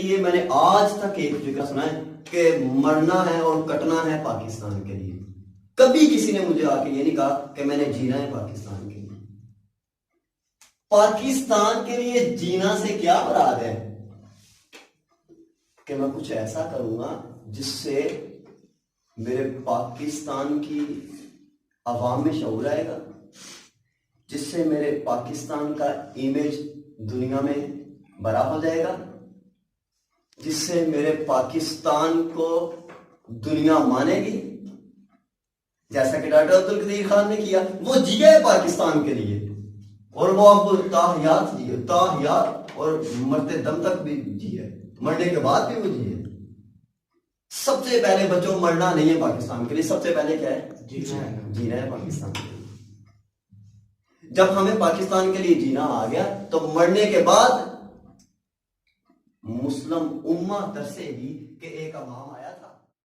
لیے میں نے آج تک ایک فکر سنا ہے کہ مرنا ہے اور کٹنا ہے پاکستان کے لیے. کبھی کسی نے مجھے آ کے یہ نہیں کہا کہ میں نے جینا ہے پاکستان کے لیے. پاکستان کے لیے جینا سے کیا مراد ہے کہ میں کچھ ایسا کروں گا جس سے میرے پاکستان کی عوام میں شعور آئے گا, جس سے میرے پاکستان کا امیج دنیا میں بڑا ہو جائے گا, جس سے میرے پاکستان کو دنیا مانے گی, جیسا کہ ڈاکٹر عبدالقدیر خان نے کیا. وہ جیے پاکستان کے لیے اور وہ اب تاحیات جیے, تاحیات, اور مرتے دم تک بھی جیے, مرنے کے بعد بھی وہ جیے. سب سے پہلے بچوں مرنا نہیں ہے پاکستان کے لیے, سب سے پہلے کیا ہے؟ جینا ہے پاکستان کے لیے. جب ہمیں پاکستان کے لیے جینا آ گیا تو مرنے کے بعد مسلم امہ ترسے گی کہ ایک امام آیا تھا